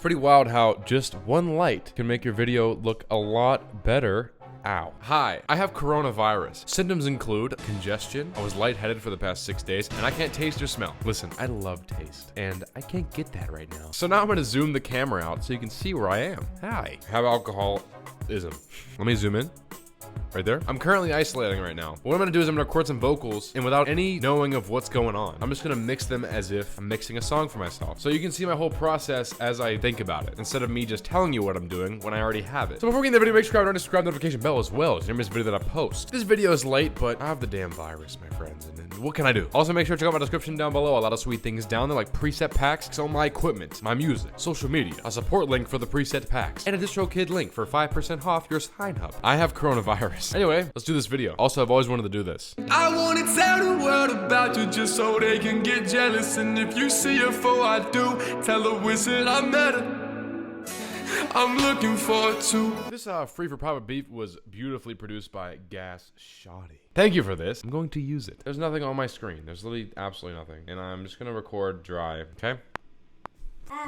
Pretty wild how just one light can make your video look a lot better. Ow. Hi, I have coronavirus. Symptoms include congestion. I was lightheaded for the past 6 days, and I can't taste or smell. Listen, I love taste, and I can't get that right now. So now I'm gonna zoom the camera out so you can see where I am. Hi. Have alcoholism. Let me zoom in. Right there. I'm currently isolating right now. What I'm gonna do is I'm gonna record some vocals, and without any knowing of what's going on, I'm just gonna mix them as if I'm mixing a song for myself. So you can see my whole process as I think about it, instead of me just telling you what I'm doing when I already have it. So before we get in the video, make sure to subscribe, notification bell as well, as you never miss a video that I post. This video is late, but I have the damn virus, my friends, and what can I do? Also, make sure to check out my description down below. A lot of sweet things down there, like preset packs, some of my equipment, my music, social media, a support link for the preset packs, and a DistroKid link for 5% off your sign up. I have coronavirus. Anyway, let's do this video. Also, I've always wanted to do this. I want to tell the world about you just so they can get jealous. And if you see her before I do, tell her wizard I met her. I'm looking forward to. This Free for Private Beef was beautifully produced by Gas Shoddy. Thank you for this. I'm going to use it. There's nothing on my screen. There's literally absolutely nothing. And I'm just gonna record dry, okay?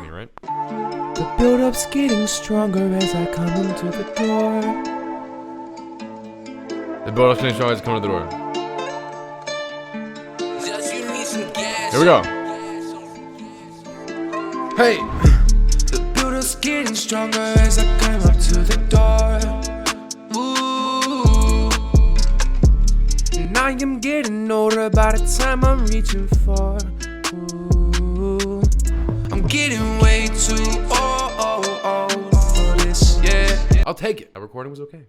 Me, right? The build-up's getting stronger as I come into the door. The build-up's getting stronger as I come to the door. Here we go. Hey! Getting stronger as I climb up to the door. Ooh. And I am getting older by the time I'm reaching for. Ooh. I'm getting way too old for this, yeah. I'll take it. The recording was okay.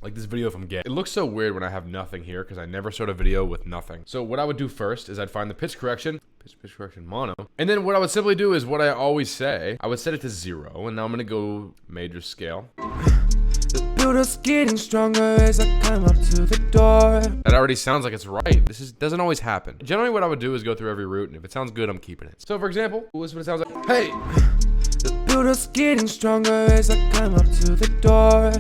Like this video from Get. It looks so weird when I have nothing here because I never start a video with nothing. So what I would do first is I'd find the pitch correction mono. And then what I would simply do is what I always say. I would set it to 0, and now I'm gonna go major scale. The build-up's getting stronger as I climb up to the door. That already sounds like it's right. This doesn't always happen. Generally what I would do is go through every root, and if it sounds good, I'm keeping it. So for example, this is what it sounds like. Hey! The build-up's getting stronger as I climb up to the door.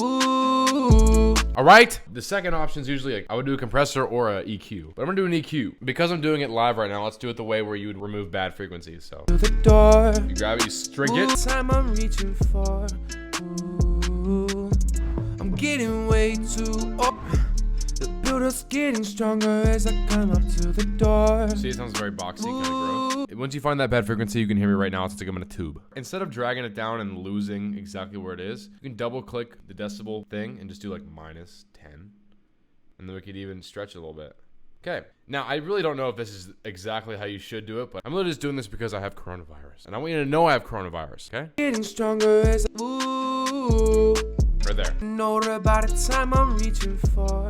Ooh. All right. The second option is usually like I would do a compressor or a EQ, but I'm gonna do an EQ because I'm doing it live right now. Let's do it the way where you would remove bad frequencies. So to the door. You grab it, you string it. Time I'm reaching for. Ooh. I'm getting way too old. The build-up's getting stronger as I climb up to the door. See, it sounds very boxy, kind of gross. Once you find that bad frequency, you can hear me right now. It's like I'm in a tube. Instead of dragging it down and losing exactly where it is, you can double click the decibel thing and just do like -10. And then we could even stretch it a little bit. Okay. Now, I really don't know if this is exactly how you should do it, but I'm literally just doing this because I have coronavirus. And I want you to know I have coronavirus, okay? Getting stronger as ooh. Right there. Older by the time I'm reaching for.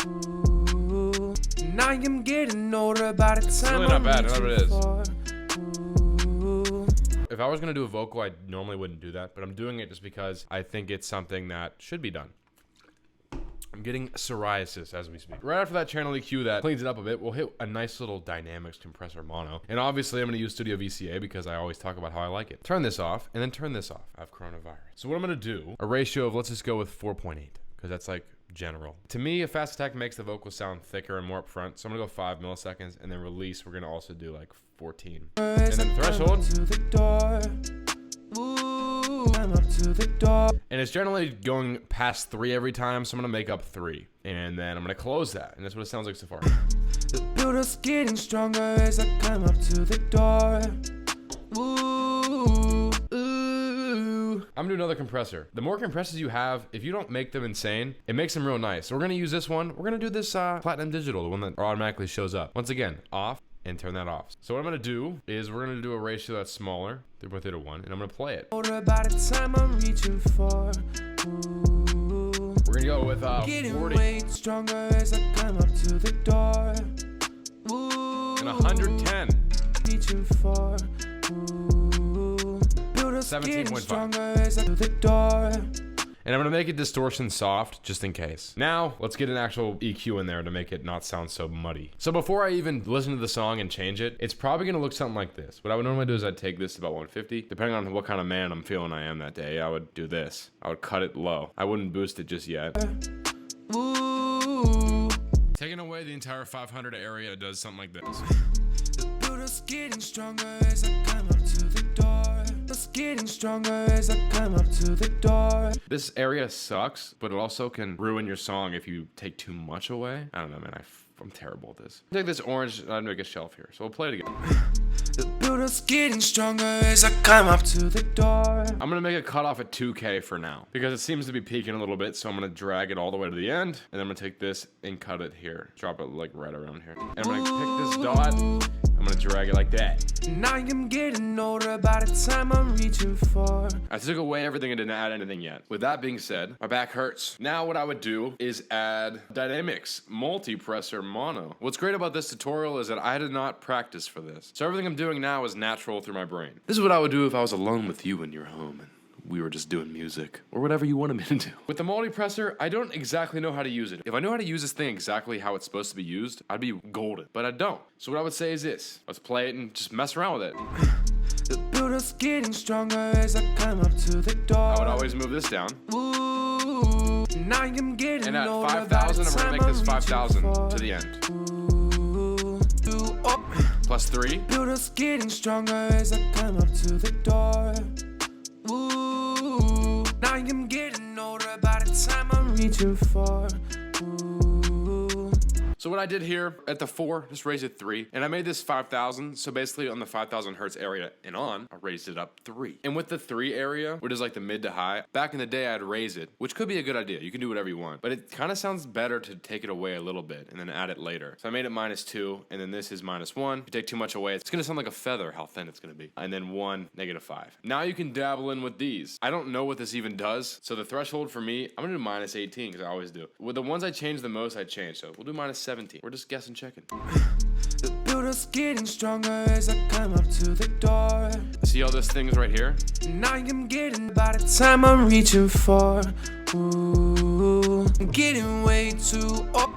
Ooh. And I am getting older by the time it's really not bad, whatever it is. For. If I was gonna do a vocal, I normally wouldn't do that, but I'm doing it just because I think it's something that should be done. I'm getting psoriasis as we speak. Right after that channel EQ that cleans it up a bit, we'll hit a nice little dynamics compressor mono. And obviously I'm gonna use Studio VCA because I always talk about how I like it. Turn this off and then turn this off. I have coronavirus. So what I'm gonna do, a ratio of, let's just go with 4.8 because that's like general. To me, a fast attack makes the vocals sound thicker and more upfront. So I'm gonna go 5 milliseconds and then release. We're gonna also do like 14. And then threshold. To the door. Ooh, I'm up to the door. And it's generally going past 3 every time, so I'm gonna make up 3. And then I'm gonna close that. And that's what it sounds like so far. The build-up's getting stronger as I climb up to the door. Ooh, ooh. I'm gonna do another compressor. The more compressors you have, if you don't make them insane, it makes them real nice. So we're gonna use this one. We're gonna do this Platinum Digital, the one that automatically shows up. Once again, off. And turn that off. So what I'm gonna do is we're gonna do a ratio that's smaller, 3.3 to 1, and I'm gonna play it. Older by the time I'm reaching for. Ooh. We're gonna go with Getting 40 way stronger as I climb up to the door. Ooh. and 110. Reaching for. Ooh. 17.5. To the door. And I'm gonna make it distortion soft just in case. Now, let's get an actual EQ in there to make it not sound so muddy. So before I even listen to the song and change it, it's probably gonna look something like this. What I would normally do is I'd take this to about 150. Depending on what kind of man I'm feeling I am that day, I would do this. I would cut it low. I wouldn't boost it just yet. Ooh. Taking away the entire 500 area does something like this. The build-up's getting stronger as I climb up to the door. Let's getting stronger as I climb up to the door. This area sucks, but it also can ruin your song if you take too much away. I don't know, man. I'm terrible at this. Take this orange and I'd make a shelf here. So we'll play it again. The builder's getting stronger as I climb up to the door. I'm gonna make a cutoff at 2K for now because it seems to be peaking a little bit. So I'm gonna drag it all the way to the end, and then I'm gonna take this and cut it here. Drop it like right around here. And I'm gonna pick this dot. I'm gonna drag it like that. Now I'm getting older by the time I'm reaching for. I took away everything and didn't add anything yet. With that being said, my back hurts. Now what I would do is add Dynamics Multi-Pressor Mono. What's great about this tutorial is that I did not practice for this. So everything I'm doing now is natural through my brain. This is what I would do if I was alone with you in your home and we were just doing music or whatever you wanted me to do. With the multi-pressor, I don't exactly know how to use it. If I know how to use this thing exactly how it's supposed to be used, I'd be golden, but I don't. So what I would say is this. Let's play it and just mess around with it. The builder's getting stronger as I climb up to the door. I would always move this down. Ooh, now I'm getting and at older 5,000, by I'm the gonna make time this I'm 5,000 reaching to for. the end. Ooh, oh. Plus 3. Builder's getting stronger as I climb up to the door. Ooh, now I'm getting older by the time I'm reaching for. Ooh. So what I did here at the 4, just raised it 3, and I made this 5,000. So basically on the 5,000 hertz area and on, I raised it up 3. And with the 3 area, which is like the mid to high, back in the day I'd raise it, which could be a good idea. You can do whatever you want, but it kind of sounds better to take it away a little bit and then add it later. So I made it -2, and then this is -1. If you take too much away, it's gonna sound like a feather how thin it's gonna be. And then 1, -5. Now you can dabble in with these. I don't know what this even does. So the threshold for me, I'm gonna do -18 because I always do. With the ones I change the most, I change. So we'll do -17. We're just guessing, checking. The builder's getting stronger as I climb up to the door. See all those things right here? Now I'm getting by the time I'm reaching for. Ooh, I'm getting way too old.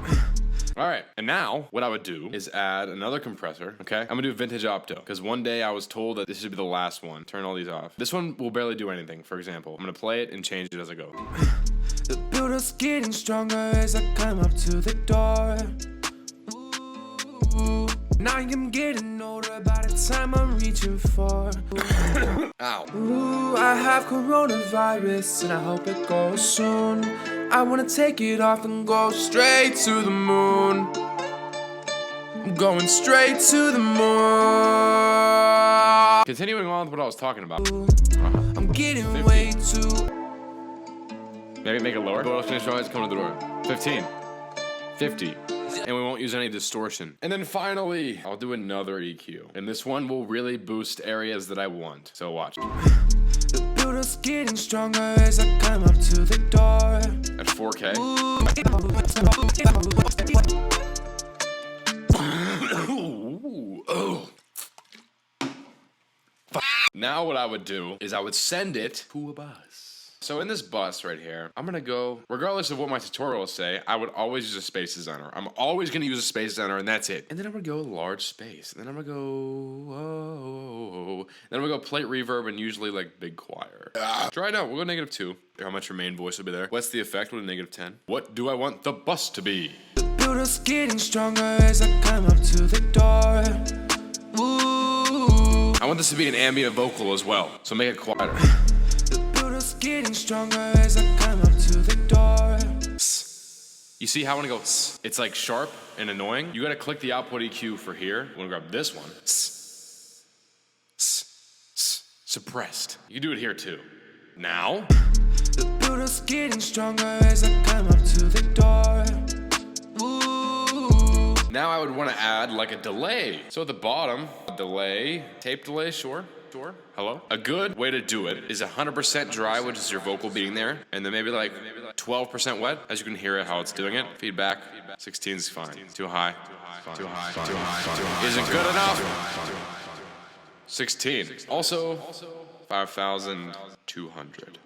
All right, and now what I would do is add another compressor, okay? I'm gonna do vintage opto, because one day I was told that this should be the last one. Turn all these off. This one will barely do anything, for example. I'm gonna play it and change it as I go. The builder's getting stronger as I climb up to the door. Ooh, now I'm getting older by the time I'm reaching for. Ow. Ooh, I have coronavirus and I hope it goes soon. I wanna take it off and go straight to the moon. I'm going straight to the moon. Continuing on with what I was talking about. I'm getting 50. way too. Maybe make it lower. What else can I show? It's coming to the door. 15. 50. And we won't use any distortion. And then finally, I'll do another EQ. And this one will really boost areas that I want. So watch. The builder's getting stronger as I climb up to the door. At 4K. Now what I would do is I would send it to a bus. So in this bus right here, I'm gonna go, regardless of what my tutorials say, I would always use a space designer. I'm always gonna use a space designer and that's it. And then I'm gonna go large space. And then I'm gonna go, then I'm gonna go plate reverb and usually like big choir. Try it out, we'll go -2. How much your main voice will be there. What's the effect with a -10? What do I want the bus to be? The builder's getting stronger as I climb up to the door. Ooh, I want this to be an ambient vocal as well, so make it quieter. the builder's getting stronger as I climb up to the door. You see how when I go, it's like sharp and annoying? You gotta click the output EQ for here. I'm gonna grab this one. Suppressed. You can do it here too. Now. The builder's getting stronger as I climb up to the door. Ooh, Now I would wanna add like a delay. So at the bottom, a delay, tape delay, sure. Hello? A good way to do it is 100% dry, which is your vocal being there, and then maybe like 12% wet, as you can hear it how it's doing it. Feedback, 16 is fine. Too high. Isn't good enough. 16. Also, 5,200.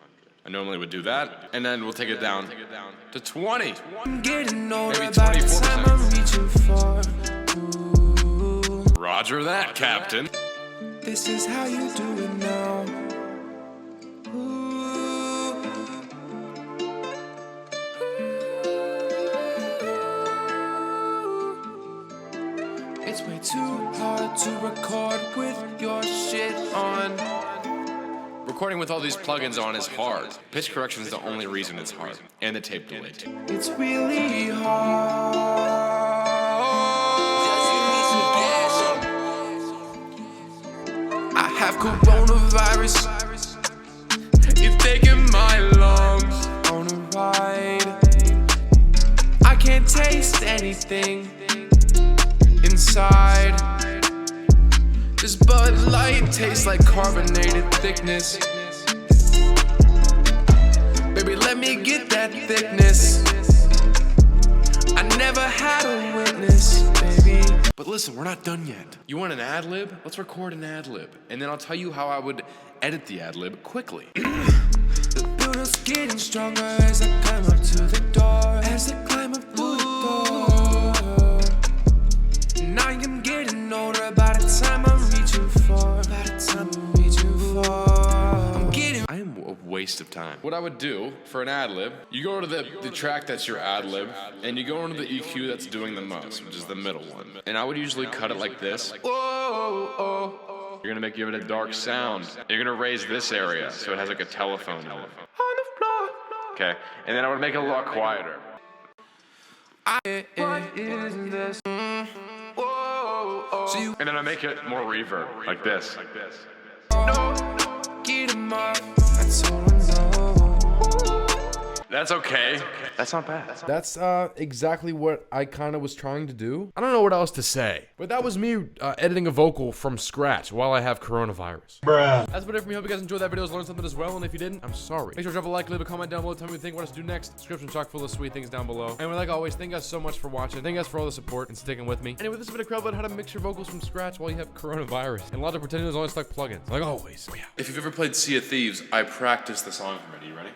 I normally would do that, and then we'll take it down to 20. I'm getting older Maybe by the time I'm reaching for. Ooh, Roger that, Captain. this is how you do it now. Ooh. It's way too hard to record with your shit on. Recording with all these plugins on is hard. Pitch correction is the only reason it's hard. And the tape delay too. It's really hard. I have coronavirus. You've taken my lungs on a ride. I can't taste anything inside. This Bud Light tastes like carbonated thickness. Baby, let me get that thickness. I never had a witness, baby. But listen, we're not done yet. You want an ad-lib? Let's record an ad-lib. And then I'll tell you how I would edit the ad-lib quickly. The build-up's getting stronger as I climb up to the door. As I climb up to the door. And I am getting older by the time I'm reaching for. By the time I'm reaching for. I'm getting. I am a waste of time. What I would do for an ad-lib, you go to the track that's your ad-lib, and you go into the EQ that's doing the most, which is the middle one. And I would usually cut it like this. You're gonna give it a dark sound. You're gonna raise this area so it has like a telephone in it. On the floor. Okay, and then I would make it a lot quieter. And then I make it more reverb, like this. Get 'em up. That's all I know. That's okay. That's not bad. That's exactly what I kind of was trying to do. I don't know what else to say, but that was me editing a vocal from scratch while I have coronavirus. Bruh. That's about it for me. Hope you guys enjoyed that video, learned something as well, and if you didn't, I'm sorry. Make sure to drop a like, leave a comment down below, tell me what you think, what else to do next. Description chock full of sweet things down below. Anyway, like always, thank you guys so much for watching. Thank you guys for all the support and sticking with me. Anyway, this has been a CrabLord how to mix your vocals from scratch while you have coronavirus. And Logic pretending there's only stuck plugins, like always. Oh, yeah. If you've ever played Sea of Thieves, I practiced the song from it. Are you ready?